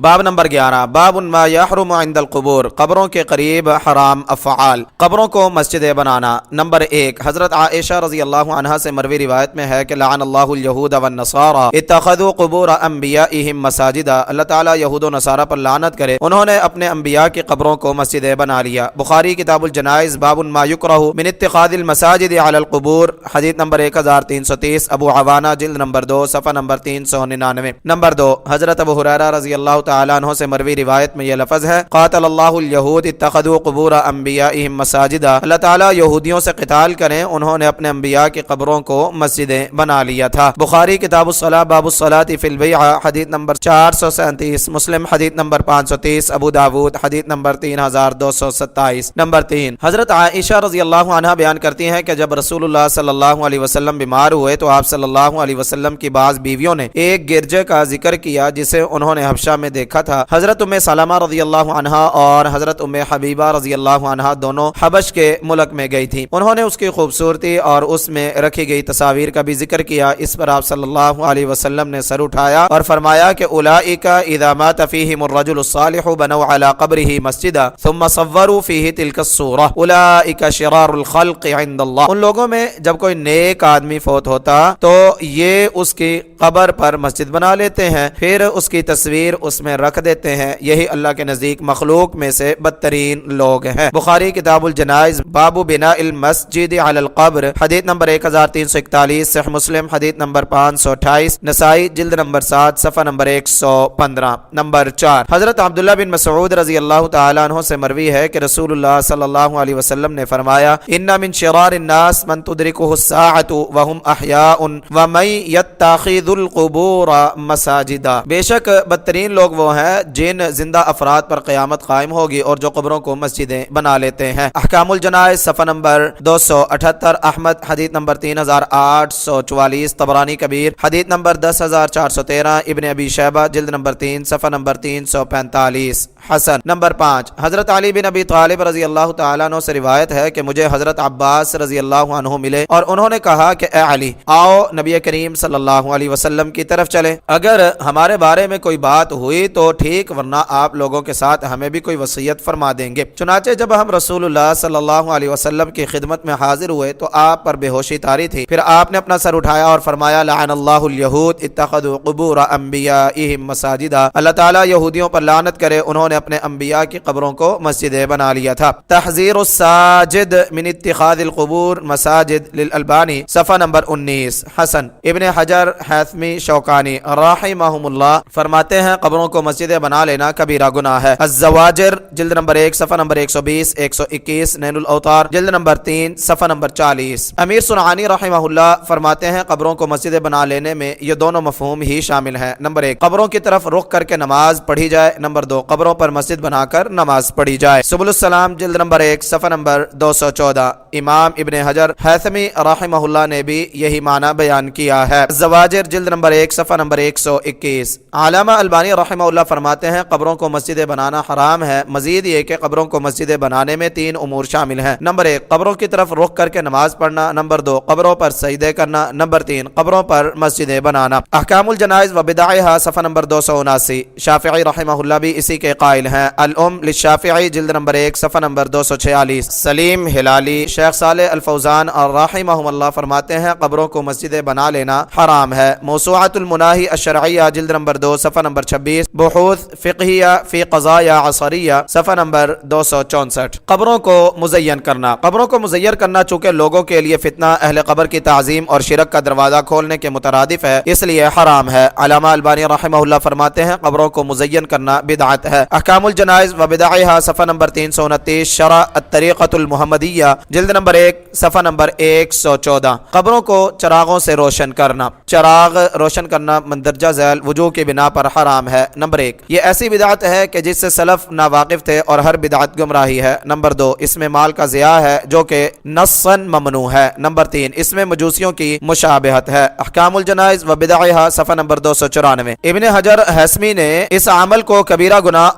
باب نمبر 11، باب ما یحرم عند القبور، قبروں کے قریب حرام افعال، قبروں کو مسجدیں بنانا۔ نمبر 1، حضرت عائشہ رضی اللہ عنہا سے مروی روایت میں ہے کہ لعن اللہ الیہود والنصارى اتخذوا قبور انبیائہم مساجدا، اللہ تعالیٰ یہود و نصارہ پر لعنت کرے، انہوں نے اپنے انبیاء کی قبروں کو مسجدیں بنا لیا۔ بخاری کتاب الجنائز، باب ما یکرہ من اتخاذ المساجد علی القبور، حدیث نمبر 1330، ابو عوانہ جلد نمبر 2 صفحہ نمبر 399۔ نمبر 2، حضرت ابو ہریرہ رضی اللہ تعالیٰ عنہ سے مروی روایت میں یہ لفظ ہے قاتل اللہ الیہود اتخذوا قبور انبیائہم مساجدا، اللہ تعالیٰ یہودیوں سے قتال کریں، انہوں نے اپنے انبیاء کی قبروں کو مسجدیں بنا لیا تھا۔ بخاری کتاب الصلاۃ، باب الصلاۃ فی البیعہ، حدیث نمبر 437، مسلم حدیث نمبر 530، ابو داود حدیث نمبر 3227۔ نمبر 3، حضرت عائشہ رضی اللہ عنہا بیان کرتی ہیں کہ جب رسول اللہ صلی اللہ علیہ وسلم بیمار ہوئے تو آپ صلی اللہ علیہ وسلم کی بعض بیویوں نے ایک گرجے کا ذکر کیا جسے انہوں نے حبشہ میں دیکھا تھا۔ حضرت ام سلمہ رضی اللہ عنہا اور حضرت ام حبیبہ رضی اللہ عنہا دونوں حبش کے ملک میں گئی تھیں، انہوں نے اس کی خوبصورتی اور اس میں رکھی گئی تصاویر کا بھی ذکر کیا۔ اس پر آپ صلی اللہ علیہ وسلم نے سر اٹھایا اور فرمایا کہ اولئک اذا مات فیہم الرجل الصالح بنوا علی قبرہ مسجدا ثم صوروا فیہ تلک الصورہ اولئک شرار الخلق عند اللہ، ان لوگوں میں جب کوئی نیک آدمی فوت ہوتا تو یہ اس کی قبر پر مسجد بنا لیتے ہیں، پھر اس کی تصویر اس میں رکھ دیتے ہیں، یہی اللہ کے نزدیک مخلوق میں سے بدترین لوگ ہیں۔ بخاری کتاب الجنائز، باب بناء المسجد علی القبر، حدیث نمبر 1341، صحیح مسلم حدیث نمبر 528، نسائی جلد نمبر 7 صفحہ نمبر 115۔ نمبر 4، حضرت عبداللہ بن مسعود رضی اللہ تعالیٰ عنہ سے مروی ہے کہ رسول اللہ صلی اللہ علیہ وسلم نے فرمایا ان من شرار الناس من تدرکہ الساعۃ وهم احیاء ومن یتخذ القبور مساجدا، بے شک بدترین لوگ وہ ہیں جن زندہ افراد پر قیامت قائم ہوگی اور جو قبروں کو مسجدیں بنا لیتے ہیں۔ احکام الجنائز صفحہ نمبر 278، احمد حدیث نمبر 3844، طبرانی کبیر حدیث نمبر 10413، ابن ابی شیبہ جلد نمبر 3 صفحہ نمبر 345، حسن۔ نمبر 5، حضرت علی بن ابی طالب رضی اللہ تعالیٰ عنہ سے روایت ہے کہ مجھے حضرت عباس رضی اللہ عنہ ملے اور انہوں نے کہا کہ اے علی، آؤ نبی کریم صلی اللہ علیہ وسلم کی طرف چلیں، اگر ہمارے بارے میں کوئی بات ہوئی تو ٹھیک، ورنہ آپ لوگوں کے ساتھ ہمیں بھی کوئی وصیت فرما دیں گے۔ چنانچہ جب ہم رسول اللہ صلی اللہ علیہ وسلم کی خدمت میں حاضر ہوئے تو آپ پر بے ہوشی طاری تھی، پھر آپ نے اپنا سر اٹھایا اور فرمایا لعن اللہ الیہود اتخذوا قبور انبیائہم مساجدا، اللہ تعالیٰ یہودیوں پر لعنت کرے، انہوں نے اپنے انبیاء کی قبروں کو مسجدیں بنا لیا تھا۔ تحذیر الساجد من اتخاذ القبور مساجد للالبانی، صفحہ نمبر 19، حسن۔ ابن حجر حیثمی شوکانی رحمہم اللہ فرماتے ہیں قبروں کو مسجدیں بنا لینا کبیرہ گناہ ہے۔ الزواجر جلد نمبر 1 صفحہ نمبر 120 121، نین الاوطار جلد نمبر 3 صفحہ نمبر 40۔ امیر صنعانی رحمہ اللہ فرماتے ہیں قبروں کو مسجدیں بنا لینے میں یہ دونوں مفہوم ہی شامل ہیں۔ نمبر 1، قبروں کی طرف رخ کر کے نماز پڑھی جائے، نمبر 2، قبروں پر مسجد بنا کر نماز پڑھی جائے۔ سبل السلام جلد نمبر 1 صفحہ نمبر 214، امام ابن حجر حیثمی رحمہ اللہ نے بھی یہی معنی بیان کیا ہے۔ الزواجر جلد نمبر 1 صفحہ نمبر 121۔ علامہ البانی رحمہ اللہ فرماتے ہیں قبروں کو مسجدیں بنانا حرام ہے، مزید یہ کہ قبروں کو مسجدیں بنانے میں 3 امور شامل ہیں۔ نمبر 1، قبروں کی طرف رخ کر کے نماز پڑھنا، نمبر 2، قبروں پر سجدے کرنا، نمبر 3، قبروں پر مسجدیں بنانا۔ احکام الجنائز و بدعہا، صفحہ نمبر 279، شافعی رحمہ اللہ بھی اسی کے قائل ہیں۔ الام للشافعی جلد نمبر 1 صفحہ نمبر 246۔ سلیم ہلالی، شیخ صالح الفوزان اور رحمہم اللہ فرماتے ہیں قبروں کو مسجدیں بنا لینا حرام ہے۔ موسوعۃ المناہی الشرعیہ جلد نمبر 2 صفحہ نمبر 26، بحوث فقہیہ فی قضایا عصریہ صفحہ نمبر 264۔ قبروں کو مزین کرنا، قبروں کو مزین کرنا چونکہ لوگوں کے لیے فتنہ، اہل قبر کی تعظیم اور شرک کا دروازہ کھولنے کے مترادف ہے، اس لیے حرام ہے۔ علامہ البانی رحمہ اللہ فرماتے ہیں قبروں کو مزین کرنا بدعت ہے۔ احکام الجنائز و بدعہا، صفحہ نمبر 329، شرح الطریقۃ المحمدیہ جلد نمبر 1 صفحہ نمبر 114۔ قبروں کو چراغوں سے روشن کرنا، چراغ روشن کرنا مندرجہ ذیل وجوہ کی بنا پر حرام ہے۔ نمبر 1، یہ ایسی بدعت ہے کہ جس سے سلف ناواقف تھے اور ہر بدعت گمراہی ہے۔ نمبر 2، اس میں مال کا ضیاع ہے جو کہ نصاً ممنوع ہے۔ نمبر 3، اس میں مجوسیوں کی مشابہت ہے۔ احکام الجنائز و بدعہا، صفحہ نمبر 294۔ ابن حجر حیثمی نے اس عمل کو کبیرہ گناہ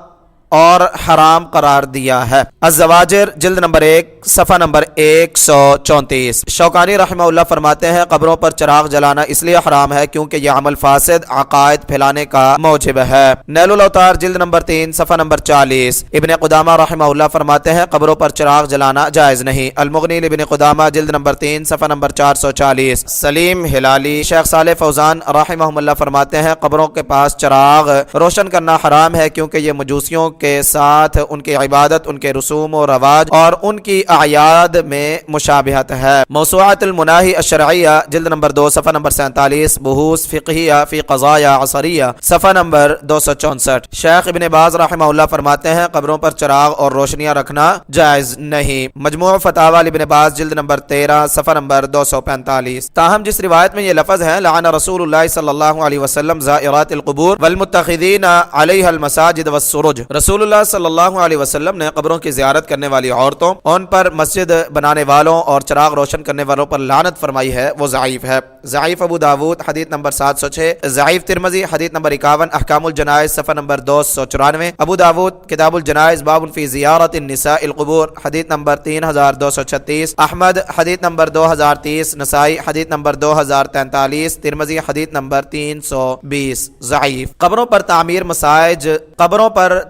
اور حرام قرار دیا ہے۔ الزواجر جلد نمبر 1 صفحہ نمبر 134۔ شوکانی رحمہ اللہ فرماتے ہیں قبروں پر چراغ جلانا اس لیے حرام ہے کیونکہ یہ عمل فاسد عقائد پھیلانے کا موجب ہے۔ نیل الاوتار جلد نمبر 3 صفحہ نمبر 40۔ ابن قدامہ رحمہ اللہ فرماتے ہیں قبروں پر چراغ جلانا جائز نہیں۔ المغنی ابن قدامہ جلد نمبر 3 صفحہ نمبر 440۔ سلیم ہلالی شیخ صالح فوزان رحمہ اللہ فرماتے ہیں قبروں کے پاس چراغ روشن کرنا حرام ہے کیونکہ یہ مجوسیوں کے ساتھ ان کی عبادت، ان کے رسوم و رواج اور ان کی اعیاد میں مشابہت ہے۔ موسوعۃ المناہی الشرعیہ جلد نمبر 2 صفحہ نمبر 47۔ بحوث فقہیہ فی قضایا عصریہ صفحہ نمبر 264۔ شیخ ابن باز رحمہ اللہ فرماتے ہیں قبروں پر چراغ اور روشنیاں رکھنا جائز نہیں۔ مجموع فتاوی ابن باز جلد نمبر 13 صفحہ نمبر 245۔ تاہم جس روایت میں یہ لفظ ہے لعن رسول اللہ صلی اللہ علیہ وسلم زائرات القبور والمتخذین علیہ المساجد والسرج، رسول اللہ صلی اللہ علیہ وسلم نے قبروں کی زیارت کرنے والی عورتوں، ان پر مسجد بنانے والوں اور چراغ روشن کرنے والوں پر لعنت فرمائی ہے، وہ ضعیف ہے۔ ضعیف ابو داود حدیث نمبر 706، ضعیف ترمذی حدیث نمبر 51، احکام الجنائز صفحہ نمبر 294، ابو داود کتاب الجنائز باب فی زیارت النساء القبور حدیث نمبر 3236، احمد حدیث نمبر 2030، نسائی حدیث نمبر 2043، ترمذی حدیث نمبر 320۔ ضعیف۔ قبروں پر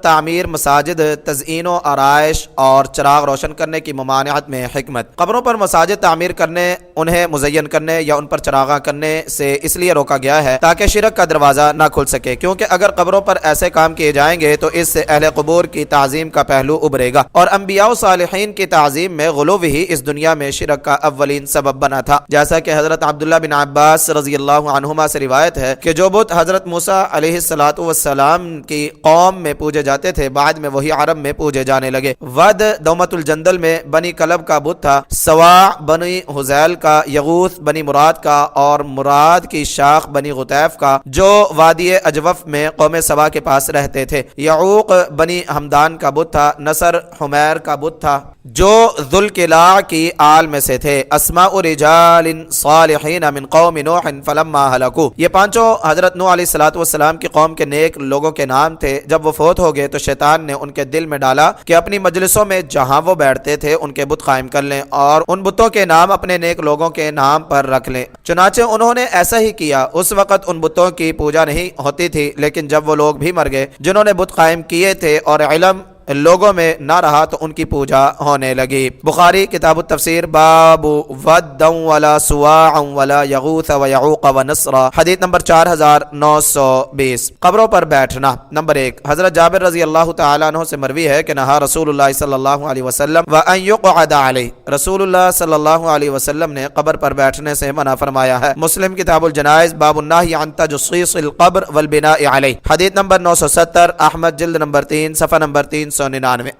تعمیر مساجد، تزئین و آرائش اور چراغ روشن کرنے کی ممانعت میں حکمت۔ قبروں پر مساجد تعمیر کرنے، انہیں مزین کرنے یا ان پر چراغاں کرنے سے اس لیے روکا گیا ہے تاکہ شرک کا دروازہ نہ کھل سکے، کیونکہ اگر قبروں پر ایسے کام کیے جائیں گے تو اس سے اہل قبور کی تعظیم کا پہلو ابھرے گا، اور انبیاء و صالحین کی تعظیم میں غلو ہی اس دنیا میں شرک کا اولین سبب بنا تھا، جیسا کہ حضرت عبداللہ بن عباس رضی اللہ عنہما سے روایت ہے کہ جو بت حضرت موسیٰ علیہ السلام کی قوم میں پوجے جاتے تھے بعد میں وہی عرب میں پوجے جانے لگے۔ ود دومت الجندل میں بنی کلب کا بت تھا، سواع بنی حزیل کا، یغوث بنی مراد کا، اور مراد کی شاخ بنی غطیف کا جو وادی اجوف میں قوم سبا کے پاس رہتے تھے، یعوق بنی حمدان کا بت تھا، نصر حمیر کا بت تھا جو ذوالقلاع کی آل میں سے تھے، اسماء رجال صالحین من قوم نوح فلما ہلکوا، یہ پانچوں حضرت نوح علیہ السلام کی قوم کے نیک لوگوں کے نام تھے۔ جب وہ فوت ہو گئے تو شیطان نے ان کے دل میں ڈالا کہ اپنی مجلسوں میں جہاں وہ بیٹھتے تھے ان کے بت قائم کر لیں اور ان بتوں کے نام اپنے نیک لوگوں کے نام پر رکھ لیں۔ چنانچہ انہوں نے ایسا ہی کیا۔ اس وقت ان بتوں کی پوجا نہیں ہوتی تھی، لیکن جب وہ لوگ بھی مر گئے جنہوں نے بت قائم کیے تھے اور علم لوگوں میں نہ رہا تو ان کی پوجا ہونے لگی۔ بخاری کتاب التفسیر باب ود ولا سواع ولا یغوث ویعوق ونصر حدیث نمبر 4920۔ قبروں پر بیٹھنا۔ نمبر 1، حضرت جابر رضی اللہ تعالیٰ عنہ سے مروی ہے کہ نہا رسول اللہ صلی اللہ علیہ وسلم وان یقعد علیہ، رسول اللہ صلی اللہ علیہ وسلم نے قبر پر بیٹھنے سے منع فرمایا ہے۔ مسلم کتاب الجنائز باب النہی عن تجصیص القبر والبناء علیہ حدیث نمبر 970، احمد جلد نمبر 3 صفحہ نمبر 399۔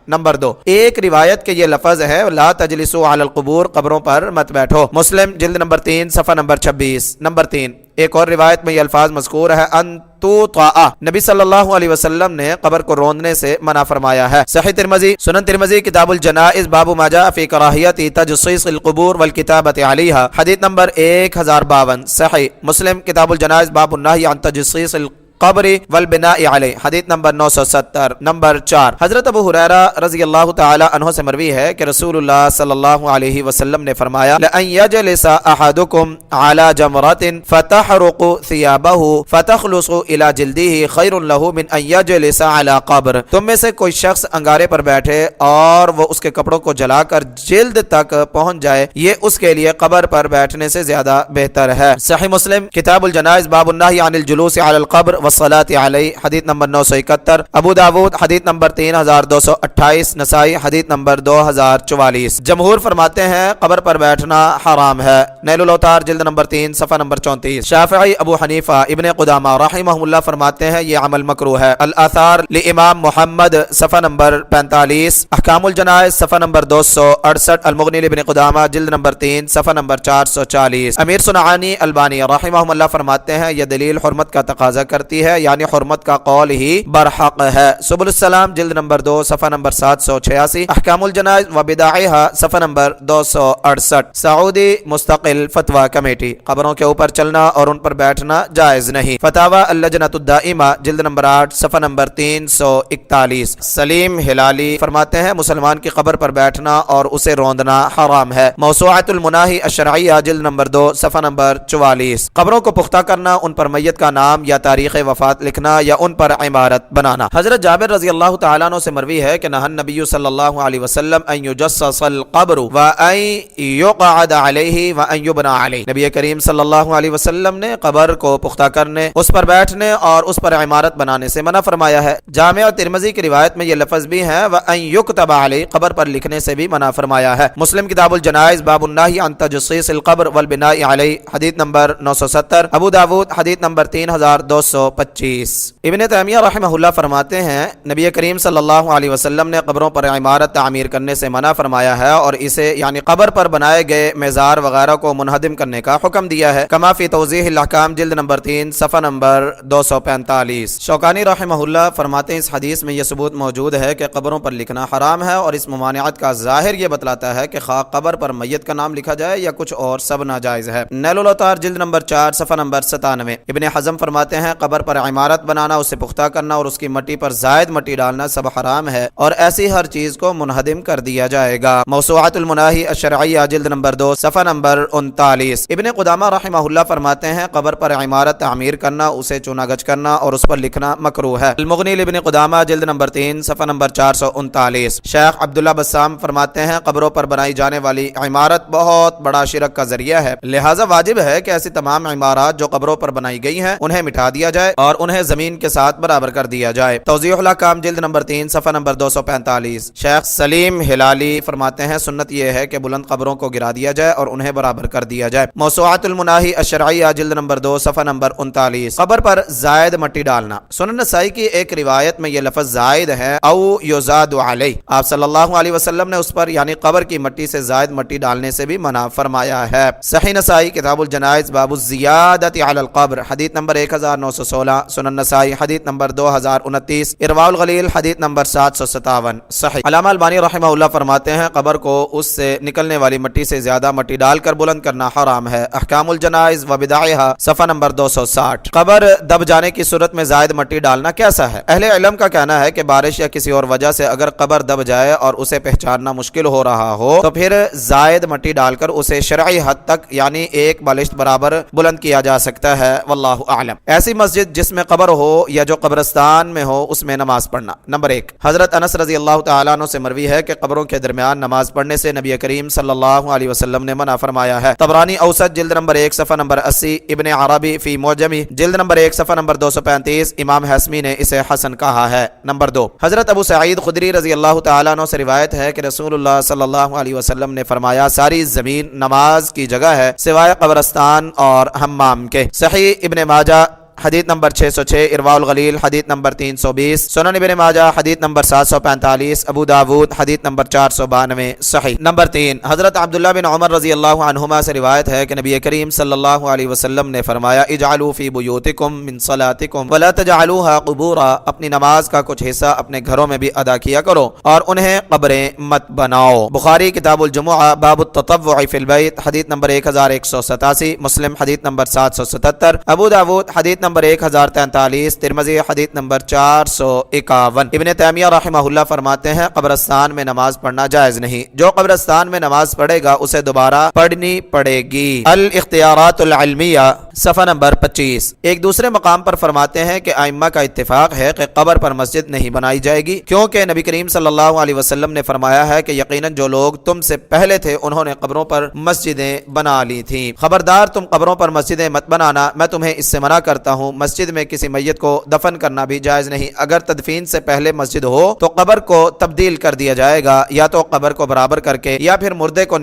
نمبر 2، ایک روایت کے یہ لفظ ہے لا تجلسوا علی القبور، قبروں پر مت بیٹھو، مسلم جلد نمبر 3 صفحہ نمبر 26۔ نمبر 3، ایک اور روایت میں یہ الفاظ مذکور ہے ان توطأ، نبی صلی اللہ علیہ وسلم نے قبر کو روندنے سے منع فرمایا ہے۔ صحیح ترمذی، سنن ترمذی کتاب الجنائز باب ما جاء فی کراہیت تجصیص القبور والکتابۃ علیہا حدیث نمبر 1052۔ صحیح مسلم کتاب الجنائز باب النہی عن تجصیص قبر والبناء علیہ حدیث نمبر 970۔ نمبر 4، حضرت ابو ہریرہ رضی اللہ تعالی عنہ سے مروی ہے کہ رسول اللہ صلی اللہ علیہ وسلم نے فرمایا لأن یجلس احدکم علی جمرۃ فتحرق ثیابہ فتخلص الی جلدہ خیر لہ من ان یجلس علی قبر، تم میں سے کوئی شخص انگارے پر بیٹھے اور وہ اس کے کپڑوں کو جلا کر جلد تک پہنچ جائے، یہ اس کے لیے قبر پر بیٹھنے سے زیادہ بہتر ہے۔ صحیح مسلم کتاب الجنائز باب النہی عن الجلوس علی القبر والصلاة علیہ حدیث نمبر 971، ابو داود حدیث نمبر 3228، نسائی حدیث نمبر 2044۔ جمہور فرماتے ہیں قبر پر بیٹھنا حرام ہے۔ نیل الاوتار جلد نمبر 3 صفحہ نمبر 34۔ شافعی، ابو حنیفہ، ابن قدامہ رحمہ اللہ فرماتے ہیں یہ عمل مکروہ ہے۔ الاثار لامام محمد صفحہ نمبر 45، احکام الجنائز صفحہ نمبر 268، المغنی لابن قدامہ جلد نمبر 3 صفحہ نمبر 440۔ امیر صنعانی البانی رحمہ اللہ فرماتے ہیں یہ دلیل حرمت کا تقاضا کرتی سکتی ہے، یعنی حرمت کا قول ہی برحق ہے۔ سبل السلام جلد نمبر 2 صفحہ نمبر 786، احکام الجنائز و بداعہا صفحہ نمبر 268۔ سعودی مستقل فتویٰ کمیٹی، قبروں کے اوپر چلنا اور ان پر بیٹھنا جائز نہیں۔ فتاوی اللجنۃ الدائمہ جلد نمبر 8 صفحہ نمبر 341۔ سلیم ہلالی فرماتے ہیں مسلمان کی قبر پر بیٹھنا اور اسے روندنا حرام ہے۔ موسوعۃ المناہی الشرعیہ جلد نمبر 2 صفحہ نمبر 44۔ قبروں کو پختہ کرنا، ان پر میت کا نام یا تاریخ وفات لکھنا یا ان پر عمارت بنانا۔ حضرت جابر رضی اللہ تعالیٰ عنہ سے مروی ہے کہ نہى النبی صلی اللہ علیہ وسلم ان یجصص القبر وان یقعد علیہ وان یبنى علیہ۔ نبی کریم صلی اللہ علیہ وسلم نے قبر کو پختہ کرنے، اس پر بیٹھنے اور اس پر عمارت بنانے سے منع فرمایا ہے۔ جامع ترمذی کی روایت میں یہ لفظ بھی ہے وان یکتب علیہ، قبر پر لکھنے سے بھی منع فرمایا ہے۔ مسلم کتاب الجنائز باب النہی عن تجصیص القبر والبناء علیہ حدیث نمبر 970، ابو داود حدیث نمبر 3225۔ ابن تیمیہ رحمہ اللہ فرماتے ہیں نبی کریم صلی اللہ علیہ وسلم نے قبروں پر عمارت تعمیر کرنے سے منع فرمایا ہے اور اسے یعنی قبر پر بنائے گئے مزار وغیرہ کو منہدم کرنے کا حکم دیا ہے۔ کما فی توضیح الاحکام جلد نمبر 3 صفحہ نمبر 245۔ شوکانی رحمہ اللہ فرماتے ہیں اس حدیث میں یہ ثبوت موجود ہے کہ قبروں پر لکھنا حرام ہے، اور اس ممانعت کا ظاہر یہ بتلاتا ہے کہ خواہ قبر پر میت کا نام لکھا جائے یا کچھ اور، سب ناجائز ہے۔ نیل الاوطار جلد نمبر 4 صفحہ نمبر 97۔ ابن حزم فرماتے ہیں قبر پر عمارت بنانا، اسے پختہ کرنا اور اس کی مٹی پر زائد مٹی ڈالنا سب حرام ہے، اور ایسی ہر چیز کو منہدم کر دیا جائے گا۔ موسوعۃ المناہی الشرعیہ جلد نمبر 2 صفحہ نمبر 39۔ ابن قدامہ رحمہ اللہ فرماتے ہیں قبر پر عمارت تعمیر کرنا، اسے چونا گچ کرنا اور اس پر لکھنا مکروہ ہے۔ المغنی لابن قدامہ جلد نمبر 3 صفحہ نمبر 439۔ شیخ عبداللہ بسام فرماتے ہیں قبروں پر بنائی جانے والی عمارت بہت بڑا شرک کا ذریعہ ہے، لہٰذا واجب ہے کہ ایسی تمام عمارات جو قبروں پر بنائی گئی ہیں انہیں مٹا دیا جائے اور انہیں زمین کے ساتھ برابر کر دیا جائے۔ توضیح الاحکام جلد نمبر 3 صفحہ نمبر 245۔ شیخ سلیم ہلالی فرماتے ہیں سنت یہ ہے کہ بلند قبروں کو گرا دیا جائے اور انہیں برابر کر دیا جائے۔ موسوعۃ المناہی الشرعیہ جلد نمبر 2 صفحہ نمبر 39۔ قبر پر زائد مٹی ڈالنا، سنن نسائی کی ایک روایت میں یہ لفظ زائد ہے او یزاد علیہ، آپ صلی اللہ علیہ وسلم نے اس پر یعنی قبر کی مٹی سے زائد مٹی ڈالنے سے بھی منع فرمایا ہے۔ صحیح نسائی کتاب الجنائز باب الزیادۃ علی القبر حدیث نمبر 1916، سنن نسائی حدیث نمبر 2029، ارواء الغلیل حدیث نمبر 757۔ صحیح علامہ البانی رحمہ اللہ فرماتے ہیں قبر کو اس سے نکلنے والی مٹی سے زیادہ مٹی ڈال کر بلند کرنا حرام ہے۔ احکام الجنائز و بدائہا صفحہ نمبر 260۔ قبر دب جانے کی صورت میں زائد مٹی ڈالنا کیسا ہے؟ اہل علم کا کہنا ہے کہ بارش یا کسی اور وجہ سے اگر قبر دب جائے اور اسے پہچاننا مشکل ہو رہا ہو تو پھر زائد مٹی ڈال کر اسے شرعی حد تک یعنی ایک بالشت برابر بلند کیا جا سکتا ہے، واللہ اعلم۔ ایسی مسجد جس میں قبر ہو یا جو قبرستان میں ہو اس میں نماز پڑھنا۔ نمبر 1، حضرت انس رضی اللہ تعالیٰ عنہ سے مروی ہے کہ قبروں کے درمیان نماز پڑھنے سے نبی کریم صلی اللہ علیہ وسلم نے منع فرمایا ہے۔ طبرانی اوسط جلد نمبر 1 صفحہ نمبر 80، ابن عربی فی معجمی جلد نمبر 1 صفحہ نمبر 235، امام حسمی نے اسے حسن کہا ہے۔ نمبر 2، حضرت ابو سعید خدری رضی اللہ تعالیٰ عنہ سے روایت ہے کہ رسول اللہ صلی اللہ علیہ وسلم نے فرمایا ساری زمین نماز کی جگہ ہے سوائے قبرستان اور حمام کے۔ صحیح ابن ماجہ حدیث نمبر 606، ارواء الغلیل حدیث نمبر 320، سنن ابن ماجہ حدیث نمبر 745، ابو داود حدیث نمبر 492۔ صحیح۔ نمبر 3، حضرت عبداللہ بن عمر رضی اللہ عنہما سے روایت ہے کہ نبی کریم صلی اللہ علیہ وسلم نے فرمایا اجعلوا فی بیوتکم من صلاتکم ولا تجعلوها قبورا، اپنی نماز کا کچھ حصہ اپنے گھروں میں بھی ادا کیا کرو اور انہیں قبریں مت بناؤ۔ بخاری کتاب الجمعہ باب التطوع فی البیت حدیث نمبر 1187، مسلم حدیث نمبر 777، ابو داود حدیث نمبر 1043، ترمذی حدیث نمبر 451۔ ابن تیمیہ رحمہ اللہ فرماتے ہیں قبرستان میں نماز پڑھنا جائز نہیں، جو قبرستان میں نماز پڑھے گا اسے دوبارہ پڑھنی پڑے گی۔ الاختیارات العلمیہ صفحہ نمبر 25۔ ایک دوسرے مقام پر فرماتے ہیں کہ ائمہ کا اتفاق ہے کہ قبر پر مسجد نہیں بنائی جائے گی، کیونکہ نبی کریم صلی اللہ علیہ وسلم نے فرمایا ہے کہ یقیناً جو لوگ تم سے پہلے تھے انہوں نے قبروں پر مسجدیں بنا لی تھیں، خبردار تم قبروں پر مسجدیں مت بنانا، میں تمہیں اس سے منع کرتا ہوں۔ مسجد میں کسی میت کو دفن کرنا بھی جائز نہیں، اگر تدفین سے پہلے مسجد ہو تو قبر کو تبدیل کر دیا جائے گا، یا تو قبر کو برابر کر کے یا پھر مردے کو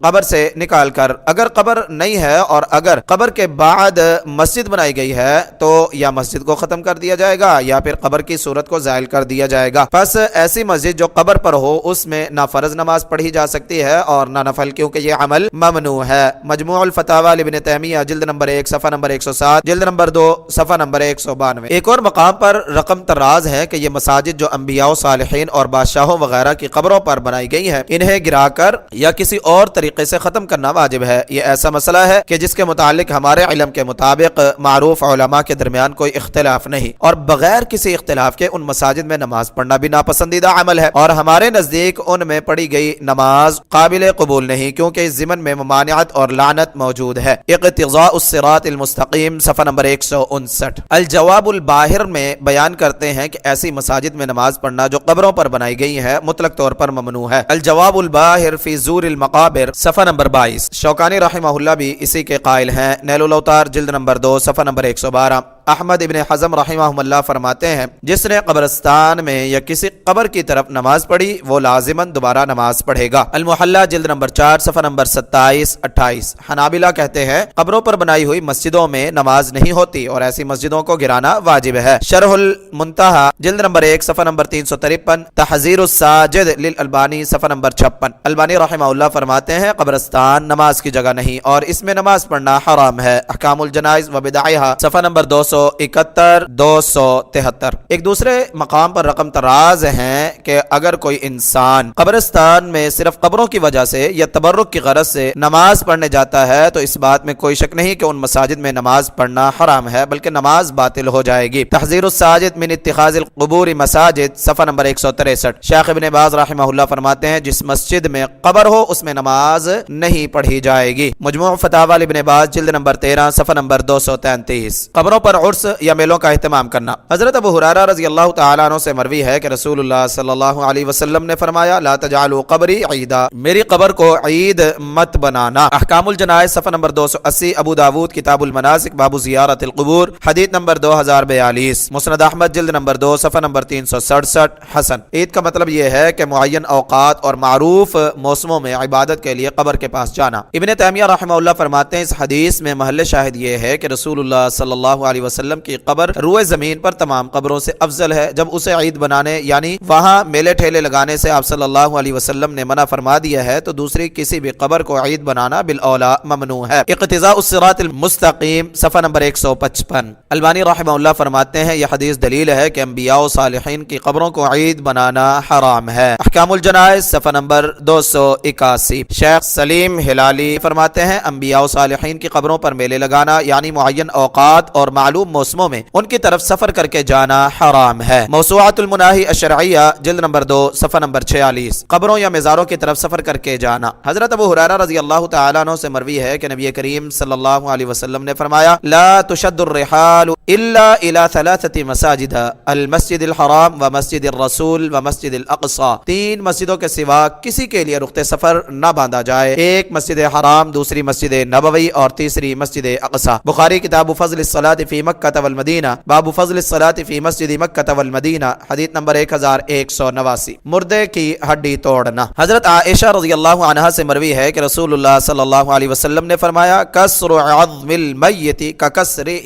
قبر سے نکال کر، اگر قبر نہیں ہے اور اگر قبر کے بعد مسجد بنائی گئی ہے تو یا مسجد کو ختم کر دیا جائے گا یا پھر قبر کی صورت کو زائل کر دیا جائے گا۔ پس ایسی مسجد جو قبر پر ہو اس میں نہ فرض نماز پڑھی جا سکتی ہے اور نہ نفل، کیونکہ یہ عمل ممنوع ہے۔ مجموع الفتاوی ابن تیمیہ جلد نمبر 1 صفحہ نمبر 107، جلد نمبر 2 صفحہ نمبر 192۔ ایک اور مقام پر رقم طراز ہے کہ یہ مساجد جو انبیاء و صالحین اور بادشاہوں وغیرہ کی قبروں پر بنائی گئی ہیں انہیں گرا کر یا کسی اور طریقے سے ختم کرنا واجب ہے۔ یہ ایسا مسئلہ ہے کہ جس کے متعلق ہمارے علم کے مطابق معروف علماء کے درمیان کوئی اختلاف نہیں، اور بغیر کسی اختلاف کے ان مساجد میں نماز پڑھنا بھی ناپسندیدہ عمل ہے، اور ہمارے نزدیک ان میں پڑھی گئی نماز قابل قبول نہیں، کیونکہ اس ضمن میں ممانعت اور لعنت موجود ہے۔ اقتضاء الصراط المستقیم صفحہ نمبر 159۔ الجواب الباہر میں بیان کرتے ہیں کہ ایسی مساجد میں نماز پڑھنا جو قبروں پر بنائی گئی ہے مطلق طور پر ممنوع ہے۔ الجواب الباہر فی زور المقابر صفحہ نمبر 22۔ شوکانی رحمہ اللہ بھی اسی کے قائل ہیں۔ نیل الاوطار جلد نمبر 2 صفحہ نمبر 112۔ احمد ابن حزم رحمہ اللہ فرماتے ہیں جس نے قبرستان میں یا کسی قبر کی طرف نماز پڑھی وہ لازماً دوبارہ نماز پڑھے گا۔ المحلہ جلد نمبر 4 صفحہ نمبر 27-28۔ حنابلہ کہتے ہیں قبروں پر بنائی ہوئی مسجدوں میں نماز نہیں ہوتی اور ایسی مسجدوں کو گرانا واجب ہے۔ شرح المنتہی جلد نمبر 1 صفحہ نمبر 353۔ تحذیر الساجد للالبانی صفحہ نمبر 56۔ البانی رحمہ اللہ فرماتے ہیں قبرستان نماز کی جگہ نہیں اور اس میں نماز پڑھنا حرام ہے۔ احکام الجنائز و بدعہا صفحہ نمبر 271-273۔ ایک دوسرے مقام پر رقم طراز ہیں کہ اگر کوئی انسان قبرستان میں صرف قبروں کی وجہ سے یا تبرک کی غرض سے نماز پڑھنے جاتا ہے تو اس بات میں کوئی شک نہیں کہ ان مساجد میں نماز پڑھنا حرام ہے بلکہ نماز باطل ہو جائے گی۔ تحذیر الساجد من اتخاذ القبور مساجد صفحہ نمبر 163۔ شیخ ابن باز رحمہ اللہ فرماتے ہیں جس مسجد میں قبر ہو اس میں نماز نہیں پڑھی جائے گی۔ مجموع فتاوی ابن باز جلد نمبر 13 صفحہ نمبر 233۔ قبروں پر عرس یا میلوں کا اہتمام کرنا۔ حضرت ابو ہریرہ رضی اللہ تعالیٰ عنہ سے مروی ہے کہ رسول اللہ صلی اللہ علیہ وسلم نے فرمایا لا تجعلوا قبری عیدا، میری قبر کو عید مت بنانا۔ احکام الجنائز صفحہ نمبر 280۔ ابو داود کتاب المناسک باب زیارت القبور حدیث نمبر 2042۔ مسند احمد جلد نمبر 2 صفحہ نمبر 367۔ حسن۔ عید کا مطلب یہ ہے کہ معین اوقات اور معروف موسموں میں عبادت کے لیے قبر کے پاس جانا۔ ابن تیمیہ رحمہ اللہ فرماتے ہیں اس حدیث میں محل شاہد یہ ہے کہ رسول اللہ صلی اللہ علیہ وسلم کی قبر روئے زمین پر تمام قبروں سے افضل ہے۔ جب اسے عید بنانے یعنی وہاں میلے ٹھیلے لگانے سے آپ صلی اللہ علیہ وسلم نے منع فرما دیا ہے تو دوسری کسی بھی قبر کو عید بنانا بالاولا ممنوع ہے۔ اقتضاء الصراط المستقیم صفحہ نمبر 155۔ البانی رحمہ اللہ فرماتے ہیں یہ حدیث دلیل ہے کہ انبیاء و صالحین کی قبروں کو عید بنانا حرام ہے۔ احکام الجنائز صفحہ نمبر 281۔ شیخ سلیم ہلالی فرماتے ہیں انبیاء و صالحین کی قبروں پر میلے لگانا یعنی معین اوقات اور معلوم موسموں میں ان کی طرف سفر کر کے جانا حرام ہے۔ موسوعات المناہی الشرعیہ جلد نمبر 2 صفحہ نمبر 46۔ قبروں یا مزاروں کی طرف سفر کر کے جانا۔ حضرت ابو ہریرہ رضی اللہ تعالیٰ عنہ سے مروی ہے کہ نبی کریم صلی اللہ علیہ وسلم نے فرمایا لا تشد الرحال الا الى 3 مساجد المسجد الحرام و مسجد الرسول و مسجد الاقصی، 3 مسجدوں کے سوا کسی کے لیے رخت سفر نہ باندھا جائے، ایک مسجد حرام، دوسری مسجد نبوی اور تیسری مسجد اقصی۔ بخاری کتاب فضل الصلاة فی مکہ والمدینہ باب فضل الصلاة فی مسجد مکہ والمدینہ حدیث نمبر 1189۔ مردے کی ہڈی توڑنا۔ حضرت عائشہ رضی اللہ عنہا سے مروی ہے کہ رسول اللہ صلی اللہ علیہ وسلم نے فرمایا کسر عظم المیت ککسرہ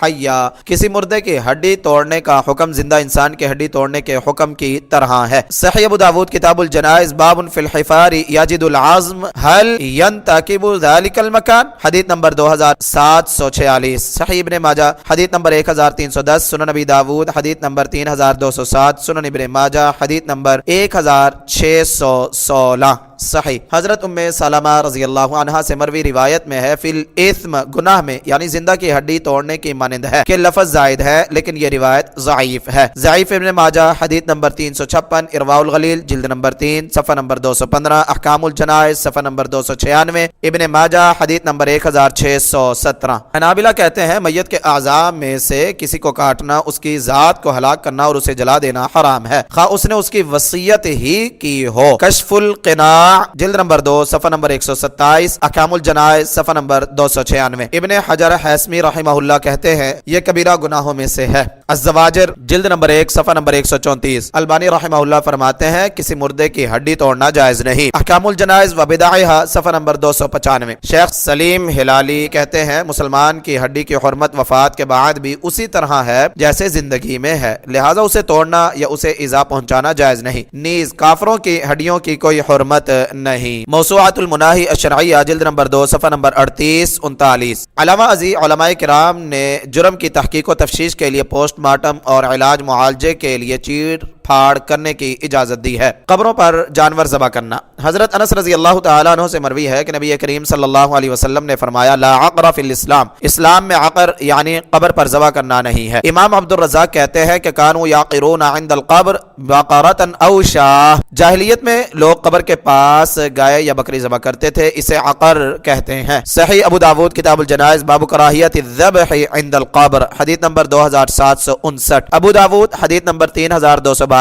حیا، کسی مردے کی ہڈی توڑنے کا حکم زندہ انسان کی ہڈی توڑنے کے حکم کی طرح ہے۔ صحیح ابو داود کتاب الجنائز باب فی الحفار یجد العظم هل ينتقب ذلك المكان حدیث نمبر 2746۔ صحیح ابن ماجہ حدیث نمبر 1310۔ سنن نبی داود حدیث نمبر 3207۔ سنن ابن ماجہ حدیث نمبر 1616۔ صحیح حضرت ام سلمہ رضی اللہ عنہا سے مروی روایت میں ہے فی الاثم، گناہ میں یعنی زندہ کی ہڈی توڑنے کی مانند ہے کہ لفظ زائد ہے لیکن یہ روایت ضعیف ہے۔ ضعیف ابن ماجہ حدیث نمبر 356۔ ارواء الغلیل جلد نمبر 3 صفحہ نمبر 215۔ احکام الجنائز صفحہ نمبر 296۔ ابن ماجہ حدیث نمبر 1617۔ حنابلہ کہتے ہیں میت کے اعضاء میں سے کسی کو کاٹنا، اس کی ذات کو ہلاک کرنا اور اسے جلا دینا حرام ہے، خواہ اس نے اس کی وصیت ہی کی ہو۔ کشف القناع جلد نمبر 2 صفحہ نمبر 127۔ احکام الجنائز صفحہ نمبر 296۔ ابن حجر حیثمی رحمہ اللہ کہتے ہیں یہ کبیرہ گناہوں میں سے ہے۔ الزواجر جلد نمبر 1 صفحہ نمبر 134۔ البانی رحمہ اللہ فرماتے ہیں کسی مردے کی ہڈی توڑنا جائز نہیں۔ احکام الجنائز و بدعہا صفحہ نمبر 295۔ شیخ سلیم ہلالی کہتے ہیں مسلمان کی ہڈی کی حرمت وفات کے بعد بھی اسی طرح ہے جیسے زندگی میں ہے، لہذا اسے توڑنا یا اسے ایذا پہنچانا جائز نہیں، نیز کافروں کی ہڈیوں کی کوئی حرمت نہیں۔ موسوعۃ المناہی الشرعیہ جلد نمبر 2 صفحہ نمبر 38 39۔ علامہ ازی علماء کرام نے جرم کی تحقیق و تفتیش کے لیے پوسٹ مارٹم اور علاج معالجے کے لیے چیر پھاڑ کرنے کی اجازت دی ہے۔ قبروں پر جانور ذبح کرنا۔ حضرت انس رضی اللہ تعالیٰ عنہ سے مروی ہے کہ نبی کریم صلی اللہ علیہ وسلم نے فرمایا لا عقر فی الاسلام، اسلام میں عقر یعنی قبر پر ذبح کرنا نہیں ہے۔ امام عبد الرزاق کہتے ہیں کہ کانوا یعقرون عند القبر بقرۃ او شاہ، جاہلیت میں لوگ قبر کے پاس گائے یا بکری ذبح کرتے تھے، اسے عقر کہتے ہیں۔ صحیح ابو داود کتاب الجنائز باب کراہیت الذبح عند القبر حدیث نمبر 2759، ابو داود حدیث نمبر 3222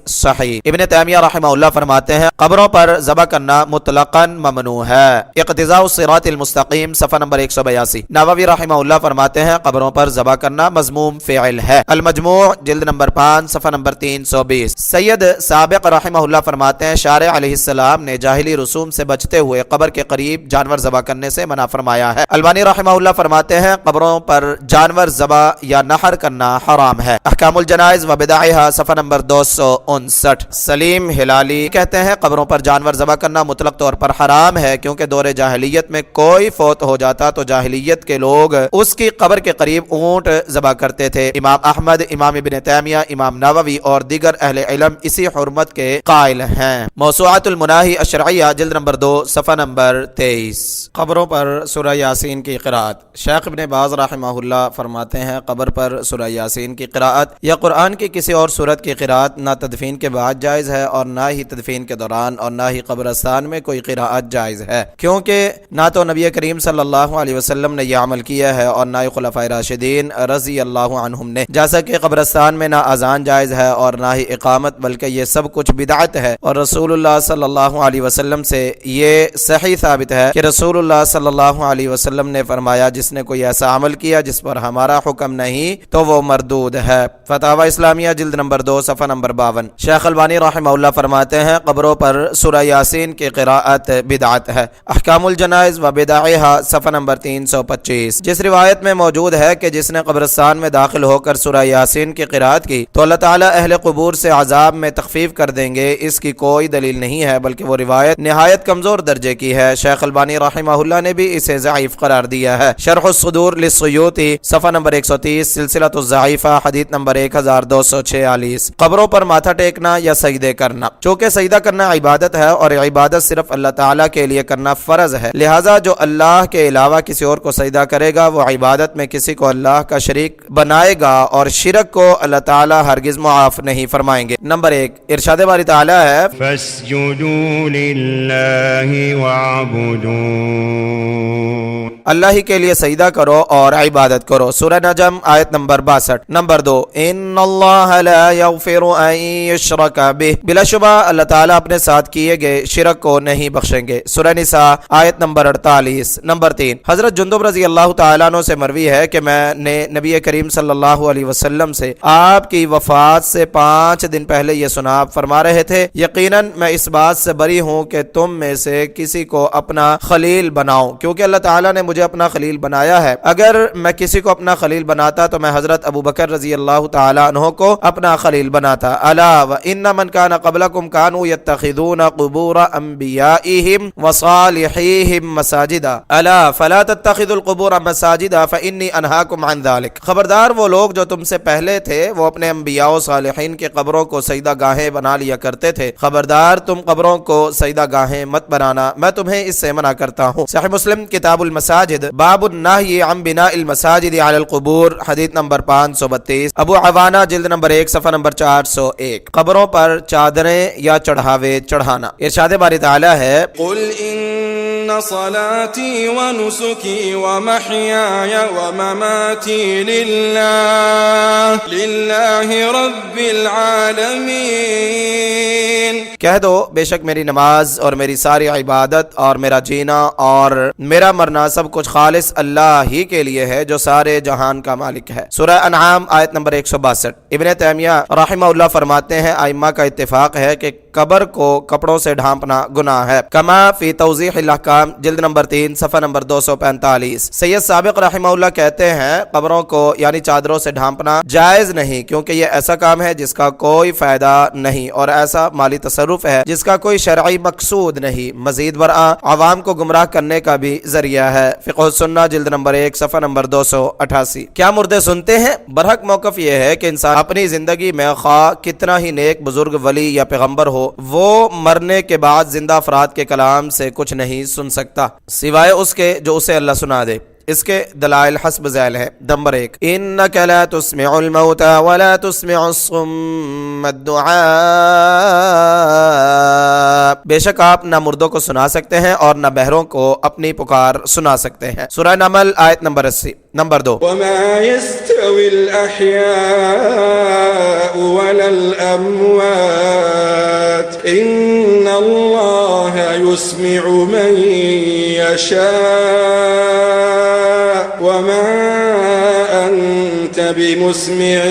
صحیح۔ ابن تیمیہ رحمہ اللہ فرماتے ہیں قبروں پر ذبح کرنا مطلقاً ممنوع ہے۔ اقتضاء الصراط المستقیم صفحہ نمبر 182۔ نووی رحمہ اللہ فرماتے ہیں قبروں پر ذبح کرنا مذموم فعل ہے۔ المجموع جلد نمبر 5 صفحہ نمبر 320۔ سید سابق رحمہ اللہ فرماتے ہیں شارع علیہ السلام نے جاہلی رسوم سے بچتے ہوئے قبر کے قریب جانور ذبح کرنے سے منع فرمایا ہے۔ البانی رحمہ اللہ فرماتے ہیں قبروں پر جانور ذبح یا نحر کرنا حرام ہے۔ احکام الجنائز و بدعہا صفحہ نمبر 259۔ سلیم ہلالی کہتے ہیں قبروں پر جانور ذبح کرنا مطلق طور پر حرام ہے، کیونکہ دور جاہلیت میں کوئی فوت ہو جاتا تو جاہلیت کے لوگ اس کی قبر کے قریب اونٹ ذبح کرتے تھے۔ امام احمد، امام ابن تیمیہ، امام نووی اور دیگر اہل علم اسی حرمت کے قائل ہیں۔ موسوعۃ المناہی الشرعیہ جلد نمبر 2 صفحہ نمبر 23۔ قبروں پر سورہ یاسین کی قراءت۔ شیخ ابن باز رحمہ اللہ فرماتے ہیں قبر پر سورہ یاسین کی قراءت یا قرآن کی کسی اور سورت کی قراءت نہ تدفین کے بعد جائز ہے اور نہ ہی تدفین کے دوران اور نہ ہی قبرستان میں کوئی قراءت جائز ہے، کیونکہ نہ تو نبی کریم صلی اللہ علیہ وسلم نے یہ عمل کیا ہے اور نہ ہی خلفائے راشدین رضی اللہ عنہم نے، جیسا کہ قبرستان میں نہ اذان جائز ہے اور نہ ہی اقامت، بلکہ یہ سب کچھ بدعت ہے۔ اور رسول اللہ صلی اللہ علیہ وسلم سے یہ صحیح ثابت ہے کہ رسول اللہ صلی اللہ علیہ وسلم نے فرمایا جس نے کوئی ایسا عمل کیا جس پر ہمارا حکم نہیں تو وہ مردود ہے۔ فتاوی اسلامیہ جلد نمبر 2 صفحہ نمبر 52۔ شیخ البانی رحمہ اللہ فرماتے ہیں قبروں پر سورہ یاسین کی قراءت بدعت ہے۔ احکام الجنائز و بدعہا صفحہ نمبر 325۔ جس روایت میں موجود ہے کہ جس نے قبرستان میں داخل ہو کر سورہ یاسین کی قراءت کی تو اللہ تعالیٰ اہل قبور سے عذاب میں تخفیف کر دیں گے، اس کی کوئی دلیل نہیں ہے، بلکہ وہ روایت نہایت کمزور درجے کی ہے۔ شیخ البانی رحمہ اللہ نے بھی اسے ضعیف قرار دیا ہے۔ شرح الصدور للسیوطی صفحہ نمبر 130، سلسلۃ الضعیفہ حدیث نمبر 1246۔ قبروں پر ماتھا ٹیکنا یا سجدے کرنا۔ چونکہ سجدہ کرنا عبادت ہے اور عبادت صرف اللہ تعالیٰ کے لیے کرنا فرض ہے، لہٰذا جو اللہ کے علاوہ کسی اور کو سجدہ کرے گا وہ عبادت میں کسی کو اللہ کا شریک بنائے گا اور شرک کو اللہ تعالیٰ ہرگز معاف نہیں فرمائیں گے۔ نمبر 1 ارشاد باری تعالیٰ ہے فَاسْجُدُوا لِلَّهِ وَاعْبُدُوا، اللہ ہی کے لیے سجدہ کرو اور عبادت کرو۔ سورہ نجم آیت نمبر 62۔ نمبر 2 ان اللہ لا یغفر ان یشرک بہ، بلا شبہ اللہ تعالیٰ اپنے ساتھ کیے گئے شرک کو نہیں بخشیں گے۔ سورہ نساء آیت نمبر 48۔ نمبر 3 حضرت جندب رضی اللہ تعالیٰ عنہ سے مروی ہے کہ میں نے نبی کریم صلی اللہ علیہ وسلم سے آپ کی وفات سے 5 دن پہلے یہ سنا، آپ فرما رہے تھے یقیناً میں اس بات سے بری ہوں کہ تم میں سے کسی کو اپنا خلیل بناؤں، کیونکہ اللہ تعالیٰ نے مجھے اپنا خلیل بنایا ہے۔ اگر میں کسی کو اپنا خلیل بناتا تو میں حضرت ابو بکر رضی اللہ تعالیٰ عنہ کو اپنا خلیل بناتا۔ الا وان من كان قبلكم كانوا يتخذون قبور انبيائهم وصالحيهم مساجدا الا فلا تتخذوا القبور مساجدا فاني انهاكم عن ذلك، خبردار وہ لوگ جو تم سے پہلے تھے وہ اپنے انبیاء و صالحین کی قبروں کو سجدہ گاہیں بنا لیا کرتے تھے، خبردار تم قبروں کو سجدہ گاہیں مت بنانا، میں تمہیں اس سے منع کرتا ہوں۔ صحیح مسلم کتاب المساجد باب النہی عن بناء المساجد علی القبور حدیث نمبر 532۔ ابو عوانہ جلد نمبر 1 صفحہ نمبر 401۔ قبروں پر چادریں یا چڑھاوے چڑھانا۔ ارشاد باری تعالیٰ ہے قل ان صلاتي ونسكي ومحياي ومماتي لله رب العالمين، کہہ دو بے شک میری نماز اور میری ساری عبادت اور میرا جینا اور میرا مرنا سب کچھ خالص اللہ ہی کے لیے ہے جو سارے جہان کا مالک ہے۔ سورہ انعام آیت نمبر 162۔ ابن تیمیہ رحمہ اللہ فرماتے ہیں ائمہ کا اتفاق ہے کہ قبر کو کپڑوں سے ڈھانپنا گناہ ہے، کما فی توضیح الاحکام جلد نمبر 3 صفحہ نمبر 245۔ سید سابق رحمہ اللہ کہتے ہیں قبروں کو یعنی چادروں سے ڈھانپنا جائز نہیں، کیونکہ یہ ایسا کام ہے جس کا کوئی فائدہ نہیں اور ایسا مالی تصرف ہے جس کا کوئی شرعی مقصود نہیں، مزید برآں عوام کو گمراہ کرنے کا بھی ذریعہ ہے۔ فقہ السنہ جلد نمبر 1 صفحہ نمبر 288۔ کیا مردے سنتے ہیں؟ برحق موقف یہ ہے کہ انسان اپنی زندگی میں خواہ کتنا ہی نیک بزرگ ولی یا پیغمبر ہو، وہ مرنے کے بعد زندہ افراد کے کلام سے کچھ نہیں سن سکتا سوائے اس کے جو اسے اللہ سنا دے۔ اس کے دلائل حسب ذیل ہے۔ نمبر 1، انک لا تسمع الموتى ولا تسمع الصم الدعاء، بے شک آپ نہ مردوں کو سنا سکتے ہیں اور نہ بہروں کو اپنی پکار سنا سکتے ہیں۔ سورہ نمل آیت نمبر 80۔ نمبر 2، وما يستوي الأحياء ولا الأموات إن الله يسمع من يشاء وما أنت بمسمع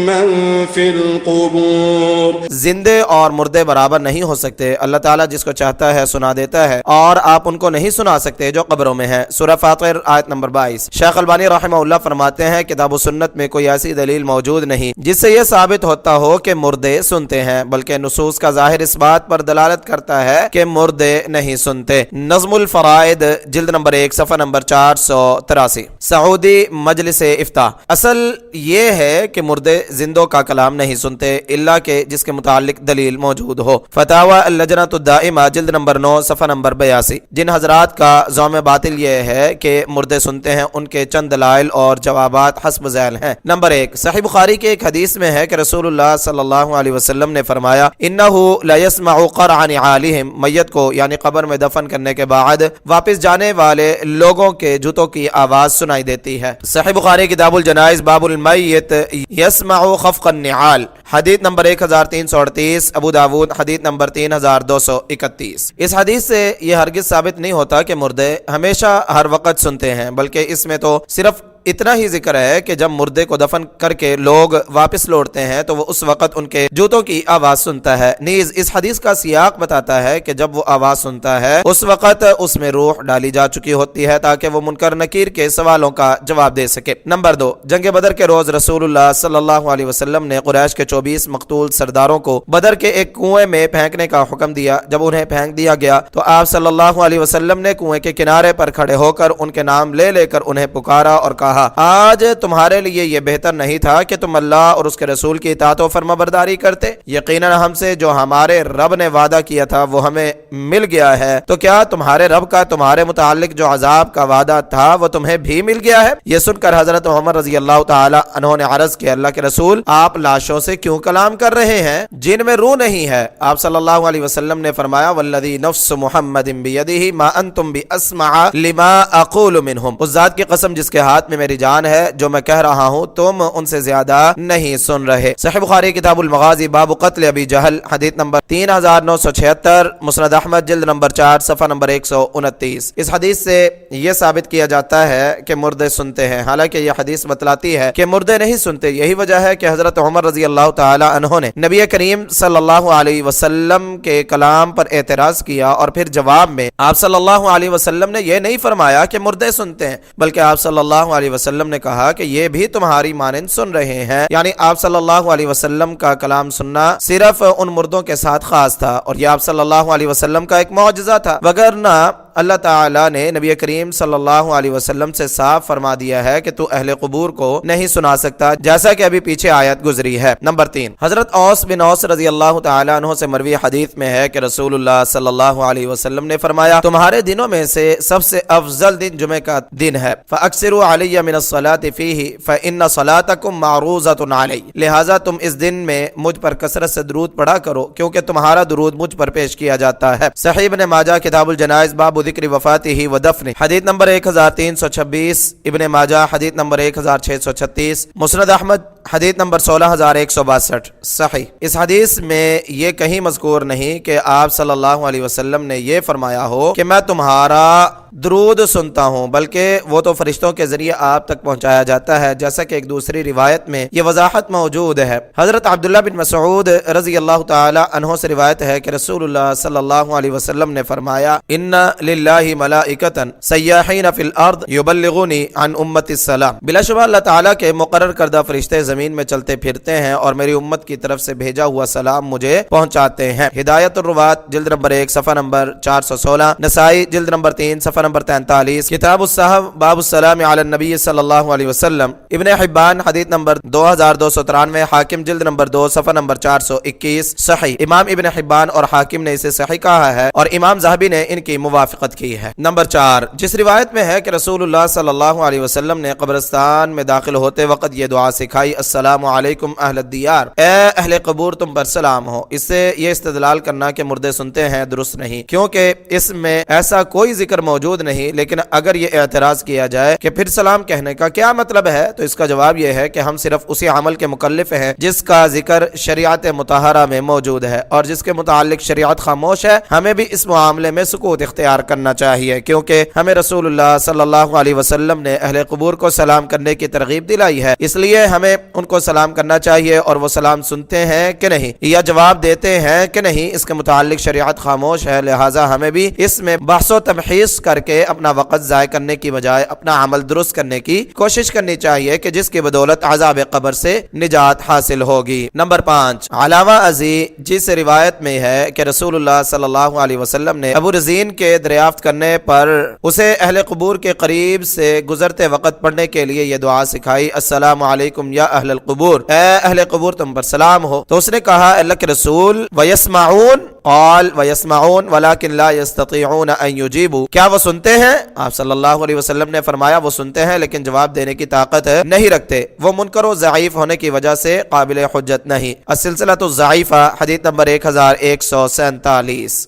من في القبور۔ زندے اور مردے برابر نہیں ہو سکتے، اللہ تعالیٰ جس کو چاہتا ہے سنا دیتا ہے اور آپ ان کو نہیں سنا سکتے جو قبروں میں ہیں۔ سورہ فاطر آیت نمبر 22۔ شیخ البانی رحمہ اللہ فرماتے ہیں کتاب و سنت میں کوئی ایسی دلیل موجود نہیں جس سے یہ ثابت ہوتا ہو کہ مردے سنتے ہیں، بلکہ نصوص کا ظاہر اس بات پر دلالت کرتا ہے کہ مردے نہیں سنتے۔ نظم الفرائد جلد نمبر 1 صفحہ نمبر 483۔ سعودی مجلس افتاء، اصل یہ ہے کہ مردے زندوں کا کلام نہیں سنتے الا کہ جس کے متعلق دلیل موجود ہو۔ فتاوی اللجنۃ الدائمہ جلد نمبر 9 صفحہ نمبر 82۔ جن حضرات کا زعم باطل یہ ہے کہ مردے سنتے ہیں ان کے چند دلائل اور جوابات حسب ذیل ہیں۔ نمبر 1، صحیح بخاری کے ایک حدیث میں ہے کہ رسول اللہ صلی اللہ علیہ وسلم نے فرمایا انہ لا يسمع قرع نعالہم، میت کو یعنی قبر میں دفن کرنے کے بعد واپس جانے والے لوگوں کے جوتوں کی آواز سنائی دیتی ہے۔ صحیح بخاری کتاب الجنائز باب المیت یسمع خفق النعال حدیث نمبر 1338، ابو داود حدیث نمبر 3231۔ اس حدیث سے یہ ہرگز ثابت نہیں ہوتا کہ مردے ہمیشہ ہر وقت سنتے ہیں، بلکہ اس میں تو صرف اتنا ہی ذکر ہے کہ جب مردے کو دفن کر کے لوگ واپس لوٹتے ہیں تو وہ اس وقت ان کے جوتوں کی آواز سنتا ہے۔ نیز اس حدیث کا سیاق بتاتا ہے کہ جب وہ آواز سنتا ہے اس وقت اس میں روح ڈالی جا چکی ہوتی ہے تاکہ وہ منکر نکیر کے سوالوں کا جواب دے سکے۔ نمبر 2، جنگ بدر کے روز رسول اللہ صلی اللہ علیہ وسلم نے قریش کے 24 مقتول سرداروں کو بدر کے ایک کنویں میں پھینکنے کا حکم دیا۔ جب انہیں پھینک دیا گیا تو آپ صلی اللہ علیہ وسلم نے کنویں کے کنارے پر کھڑے ہو کر ان کے نام لے لے کر انہیں پکارا اور کہا آج تمہارے لیے یہ بہتر نہیں تھا کہ تم اللہ اور اس کے رسول کی اطاعت و فرما برداری کرتے؟ یقیناً ہم سے جو ہمارے رب نے وعدہ کیا تھا وہ ہمیں مل گیا ہے، تو کیا تمہارے رب کا تمہارے متعلق جو عذاب کا وعدہ تھا وہ تمہیں بھی مل گیا ہے؟ یہ سن کر حضرت عمر رضی اللہ تعالی عنہ نے عرض کیا اللہ کے رسول آپ لاشوں سے کیوں کلام کر رہے ہیں جن میں روح نہیں ہے؟ آپ صلی اللہ علیہ وسلم نے فرمایا والذی نفس محمد بیدہ ما انتم باسمع لما اقول منہم، اس ذات کی قسم جس کے ہاتھ میں میری جان ہے جو میں کہہ رہا ہوں تم ان سے زیادہ نہیں سن رہے۔ صحیح بخاری کتاب المغازی باب قتل ابی جہل حدیث نمبر 3976، مسند احمد جلد نمبر 4 صفحہ نمبر 129۔ اس حدیث سے یہ ثابت کیا جاتا ہے کہ مردے سنتے ہیں، حالانکہ یہ حدیث بتلاتی ہے کہ مردے نہیں سنتے۔ یہی وجہ ہے کہ حضرت عمر رضی اللہ تعالی عنہ نے نبی کریم صلی اللہ علیہ وسلم کے کلام پر اعتراض کیا اور پھر جواب میں آپ صلی اللہ علیہ وسلم نے یہ نہیں فرمایا کہ مردے سنتے ہیں، بلکہ آپ صلی اللہ علیہ وسلم نے کہا کہ یہ بھی تمہاری مانند سن رہے ہیں، یعنی آپ صلی اللہ علیہ وسلم کا کلام سننا صرف ان مردوں کے ساتھ خاص تھا اور یہ آپ صلی اللہ علیہ وسلم کا ایک معجزہ تھا، وگرنہ اللہ تعالیٰ نے نبی کریم صلی اللہ علیہ وسلم سے صاف فرما دیا ہے کہ تو اہل قبور کو نہیں سنا سکتا، جیسا کہ ابھی پیچھے آیت گزری ہے۔ نمبر 3، حضرت اوس بن اوس رضی اللہ تعالیٰ عنہ سے مروی حدیث میں ہے کہ رسول اللہ صلی اللہ علیہ وسلم نے فرمایا تمہارے دنوں میں سے سب سے افضل دن جمعہ کا دن ہے، فاکثروا علی من الصلاۃ فیہ فان صلاتکم معروضۃ علی، لہذا تم اس دن میں مجھ پر کثرت سے درود پڑھا کرو کیونکہ تمہارا درود مجھ پر پیش کیا جاتا ہے۔ صحیح ابن ماجہ کتاب الجنائز باب ذکر وفاتہ و دفن حدیث نمبر 1326، ابن ماجہ حدیث نمبر 1636، مسند احمد حدیث نمبر 16162 صحیح۔ اس حدیث میں یہ کہیں مذکور نہیں کہ آپ صلی اللہ علیہ وسلم نے یہ فرمایا ہو کہ میں تمہارا درود سنتا ہوں، بلکہ وہ تو فرشتوں کے ذریعے آپ تک پہنچایا جاتا ہے، جیسا کہ ایک دوسری روایت میں یہ وضاحت موجود ہے۔ حضرت عبداللہ بن مسعود رضی اللہ تعالی عنہ سے روایت ہے کہ رسول اللہ صلی اللہ علیہ وسلم نے فرمایا ان للہ ملائکۃ سیاحین فی الارض یبلغونی عن امت السلام، بلا شبہ اللہ تعالیٰ کے مقرر کردہ فرشتے زمین میں چلتے پھرتے ہیں اور میری امت کی طرف سے بھیجا ہوا سلام مجھے پہنچاتے ہیں۔ ہدایت الروات جلد نمبر 1 صفحہ نمبر 416، نسائی جلد نمبر 3 صفحہ نمبر 43، کتاب الصحف باب السلام علی النبی صلی اللہ علیہ وسلم، ابن حبان حدیث نمبر 2293، حاکم جلد نمبر 2 صفحہ نمبر 421 صحیح۔ امام ابن حبان اور حاکم نے اسے صحیح کہا ہے اور امام ذہبی نے ان کی موافقت کی ہے۔ نمبر 4، جس روایت میں ہے کہ رسول اللہ صلی اللہ علیہ وسلم نے قبرستان میں داخل ہوتے وقت یہ دعا سکھائی، السلام علیکم اہل الدیار، اے اہل قبور تم پر سلام ہو۔ اس سے یہ استدلال کرنا کہ مردے سنتے ہیں درست نہیں، کیونکہ اس میں ایسا کوئی ذکر موجود نہیں، لیکن اگر یہ اعتراض کیا جائے کہ پھر سلام کہنے کا کیا مطلب ہے، تو اس کا جواب یہ ہے کہ ہم صرف اسی عمل کے مکلف ہیں جس کا ذکر شریعت مطہرہ میں موجود ہے، اور جس کے متعلق شریعت خاموش ہے ہمیں بھی اس معاملے میں سکوت اختیار کرنا چاہیے، کیونکہ ہمیں رسول اللہ صلی اللہ علیہ وسلم نے اہل قبور کو سلام کرنے کی ترغیب دلائی ہے، اس لیے ہمیں ان کو سلام کرنا چاہیے، اور وہ سلام سنتے ہیں کہ نہیں یا جواب دیتے ہیں کہ نہیں اس کے متعلق شریعت خاموش ہے، لہٰذا ہمیں بھی اس میں بحث و تمحیص کر کے اپنا وقت ضائع کرنے کی بجائے اپنا عمل درست کرنے کی کوشش کرنی چاہیے کہ جس کی بدولت عذاب قبر سے نجات حاصل ہوگی۔ نمبر 5، علاوہ ازیں جس روایت میں ہے کہ رسول اللہ صلی اللہ علیہ وسلم نے ابو رزین کے دریافت کرنے پر اسے اہل قبور کے قریب سے گزرتے وقت پڑھنے کے لیے یہ دعا سکھائی، السلام علیکم یا اہل القبور، اے اہل قبور تم پر سلام ہو، تو اس نے کہا اللہ کے رسول ویسمعون، قال ویسمعون ولکن لا یستطیعون ان یجیبوا، کیا وہ سنتے ہیں؟ آپ صلی اللہ علیہ وسلم نے فرمایا وہ سنتے ہیں لیکن جواب دینے کی طاقت نہیں رکھتے، وہ منکر و ضعیف ہونے کی وجہ سے قابل حجت نہیں۔ السلسلۃ الضعیفہ حدیث نمبر 1147۔